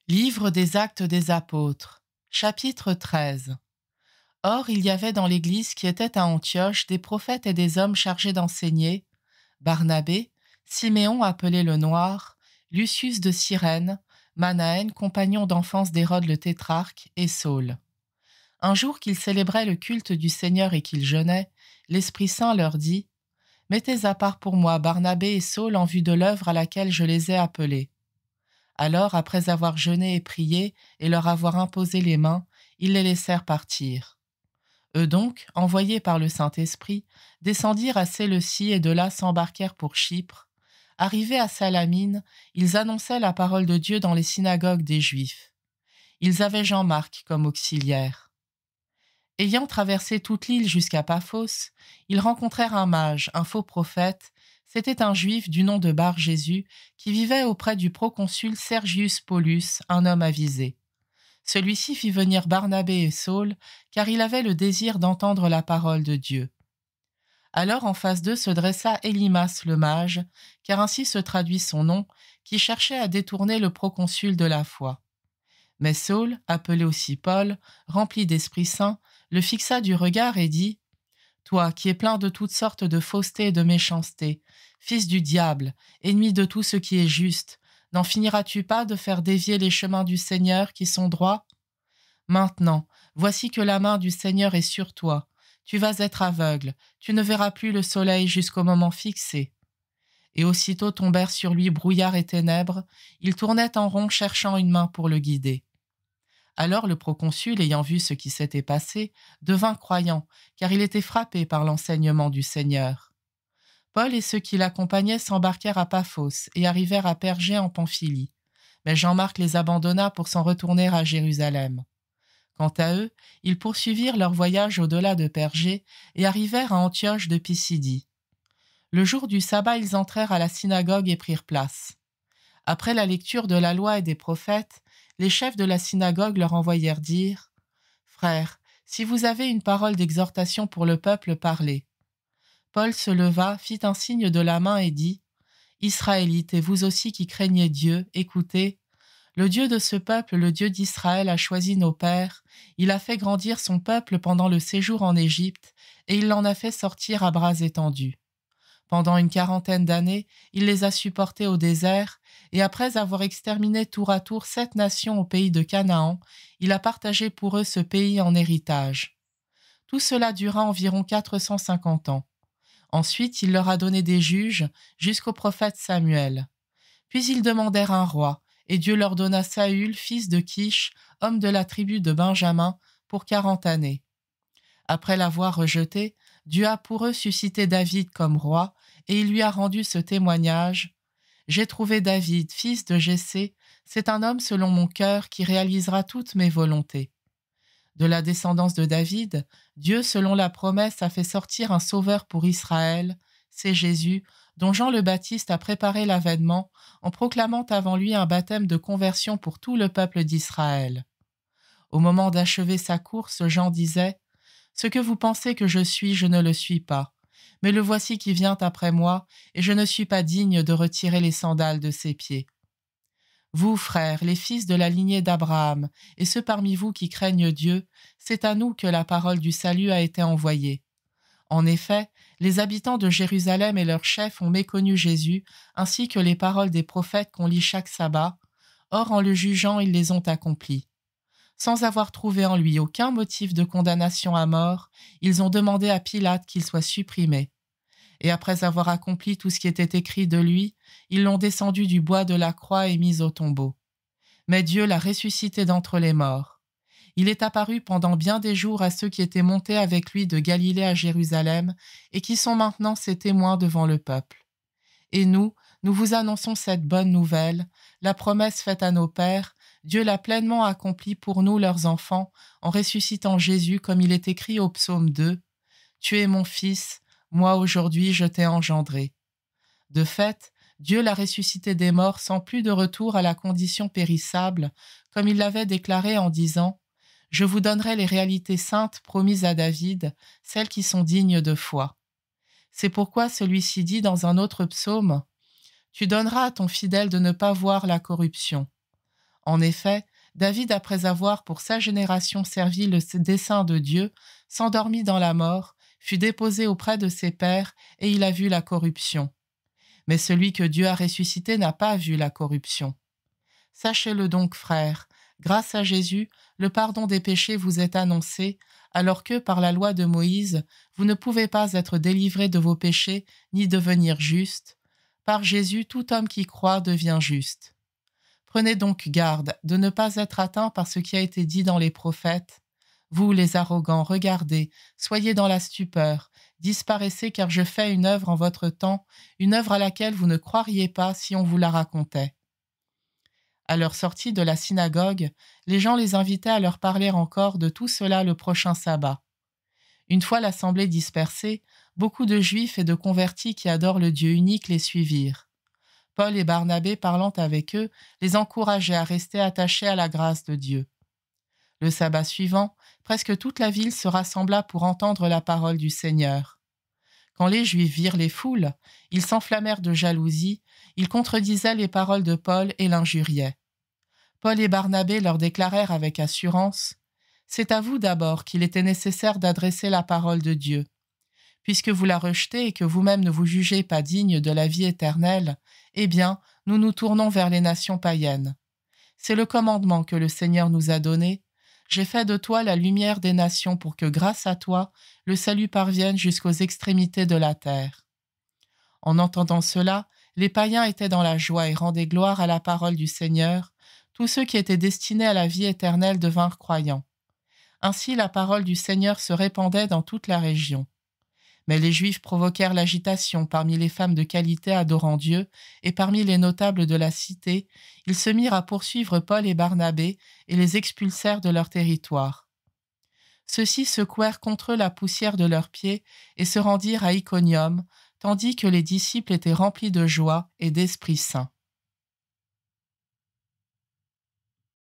Livre des Actes des Apôtres, chapitre 13. Or, il y avait dans l'Église qui était à Antioche des prophètes et des hommes chargés d'enseigner, Barnabé, Siméon appelé le Noir, Lucius de Cyrène, Manaën, compagnon d'enfance d'Hérode le tétrarque, et Saul. Un jour qu'ils célébraient le culte du Seigneur et qu'ils jeûnaient, l'Esprit Saint leur dit « Mettez à part pour moi Barnabé et Saul en vue de l'œuvre à laquelle je les ai appelés. » Alors, après avoir jeûné et prié et leur avoir imposé les mains, ils les laissèrent partir. Eux donc, envoyés par le Saint-Esprit, descendirent à Séleucie et de là s'embarquèrent pour Chypre. Arrivés à Salamine, ils annonçaient la parole de Dieu dans les synagogues des Juifs. Ils avaient Jean-Marc comme auxiliaire. Ayant traversé toute l'île jusqu'à Paphos, ils rencontrèrent un mage, un faux prophète. C'était un Juif du nom de Bar-Jésus qui vivait auprès du proconsul Sergius Paulus, un homme avisé. Celui-ci fit venir Barnabé et Saul, car il avait le désir d'entendre la parole de Dieu. Alors en face d'eux se dressa Élymas le mage, car ainsi se traduit son nom, qui cherchait à détourner le proconsul de la foi. Mais Saul, appelé aussi Paul, rempli d'Esprit Saint, le fixa du regard et dit « Toi qui es plein de toutes sortes de fausseté et de méchanceté, fils du diable, ennemi de tout ce qui est juste, n'en finiras-tu pas de faire dévier les chemins du Seigneur qui sont droits? Maintenant, voici que la main du Seigneur est sur toi. Tu vas être aveugle, tu ne verras plus le soleil jusqu'au moment fixé. » Et aussitôt tombèrent sur lui brouillard et ténèbres, il tournait en rond cherchant une main pour le guider. Alors le proconsul, ayant vu ce qui s'était passé, devint croyant, car il était frappé par l'enseignement du Seigneur. Paul et ceux qui l'accompagnaient s'embarquèrent à Paphos et arrivèrent à Pergé en Pamphylie. Mais Jean-Marc les abandonna pour s'en retourner à Jérusalem. Quant à eux, ils poursuivirent leur voyage au-delà de Pergé et arrivèrent à Antioche de Pisidie. Le jour du sabbat, ils entrèrent à la synagogue et prirent place. Après la lecture de la loi et des prophètes, les chefs de la synagogue leur envoyèrent dire « Frères, si vous avez une parole d'exhortation pour le peuple, parlez. » Paul se leva, fit un signe de la main et dit « Israélites, et vous aussi qui craignez Dieu, écoutez. Le Dieu de ce peuple, le Dieu d'Israël, a choisi nos pères. Il a fait grandir son peuple pendant le séjour en Égypte, et il l'en a fait sortir à bras étendus. Pendant une 40aine d'années, il les a supportés au désert, et après avoir exterminé tour à tour 7 nations au pays de Canaan, il a partagé pour eux ce pays en héritage. Tout cela dura environ 450 ans. Ensuite, il leur a donné des juges jusqu'au prophète Samuel. Puis ils demandèrent un roi, et Dieu leur donna Saül, fils de Kish, homme de la tribu de Benjamin, pour 40 années. Après l'avoir rejeté, Dieu a pour eux suscité David comme roi, et il lui a rendu ce témoignage. « J'ai trouvé David, fils de Jessé, c'est un homme selon mon cœur qui réalisera toutes mes volontés. » De la descendance de David, Dieu, selon la promesse, a fait sortir un sauveur pour Israël, c'est Jésus, dont Jean le Baptiste a préparé l'avènement en proclamant avant lui un baptême de conversion pour tout le peuple d'Israël. Au moment d'achever sa course, Jean disait « Ce que vous pensez que je suis, je ne le suis pas. Mais le voici qui vient après moi, et je ne suis pas digne de retirer les sandales de ses pieds. » Vous, frères, les fils de la lignée d'Abraham, et ceux parmi vous qui craignent Dieu, c'est à nous que la parole du salut a été envoyée. En effet, les habitants de Jérusalem et leurs chefs ont méconnu Jésus, ainsi que les paroles des prophètes qu'on lit chaque sabbat. Or, en le jugeant, ils les ont accomplies. Sans avoir trouvé en lui aucun motif de condamnation à mort, ils ont demandé à Pilate qu'il soit supprimé. Et après avoir accompli tout ce qui était écrit de lui, ils l'ont descendu du bois de la croix et mis au tombeau. Mais Dieu l'a ressuscité d'entre les morts. Il est apparu pendant bien des jours à ceux qui étaient montés avec lui de Galilée à Jérusalem et qui sont maintenant ses témoins devant le peuple. Et nous vous annonçons cette bonne nouvelle, la promesse faite à nos pères, Dieu l'a pleinement accomplie pour nous leurs enfants en ressuscitant Jésus comme il est écrit au psaume 2 « Tu es mon fils, moi aujourd'hui je t'ai engendré. » De fait, Dieu l'a ressuscité des morts sans plus de retour à la condition périssable, comme il l'avait déclaré en disant « Je vous donnerai les réalités saintes promises à David, celles qui sont dignes de foi. » C'est pourquoi celui-ci dit dans un autre psaume « Tu donneras à ton fidèle de ne pas voir la corruption. » En effet, David, après avoir pour sa génération servi le dessein de Dieu, s'endormit dans la mort, fut déposé auprès de ses pères, et il a vu la corruption. Mais celui que Dieu a ressuscité n'a pas vu la corruption. Sachez-le donc, frères, grâce à Jésus, le pardon des péchés vous est annoncé, alors que, par la loi de Moïse, vous ne pouvez pas être délivrés de vos péchés ni devenir justes. Par Jésus, tout homme qui croit devient juste. Prenez donc garde de ne pas être atteints par ce qui a été dit dans les prophètes. Vous, les arrogants, regardez, soyez dans la stupeur, disparaissez car je fais une œuvre en votre temps, une œuvre à laquelle vous ne croiriez pas si on vous la racontait. À leur sortie de la synagogue, les gens les invitaient à leur parler encore de tout cela le prochain sabbat. Une fois l'assemblée dispersée, beaucoup de Juifs et de convertis qui adorent le Dieu unique les suivirent. Paul et Barnabé, parlant avec eux, les encourageaient à rester attachés à la grâce de Dieu. Le sabbat suivant, presque toute la ville se rassembla pour entendre la parole du Seigneur. Quand les Juifs virent les foules, ils s'enflammèrent de jalousie, ils contredisaient les paroles de Paul et l'injuriaient. Paul et Barnabé leur déclarèrent avec assurance : « C'est à vous d'abord qu'il était nécessaire d'adresser la parole de Dieu. Puisque vous la rejetez et que vous-même ne vous jugez pas digne de la vie éternelle, eh bien, nous nous tournons vers les nations païennes. C'est le commandement que le Seigneur nous a donné. J'ai fait de toi la lumière des nations pour que, grâce à toi, le salut parvienne jusqu'aux extrémités de la terre. » En entendant cela, les païens étaient dans la joie et rendaient gloire à la parole du Seigneur. Tous ceux qui étaient destinés à la vie éternelle devinrent croyants. Ainsi, la parole du Seigneur se répandait dans toute la région. Mais les Juifs provoquèrent l'agitation parmi les femmes de qualité adorant Dieu et parmi les notables de la cité. Ils se mirent à poursuivre Paul et Barnabé et les expulsèrent de leur territoire. Ceux-ci secouèrent contre eux la poussière de leurs pieds et se rendirent à Iconium, tandis que les disciples étaient remplis de joie et d'Esprit Saint.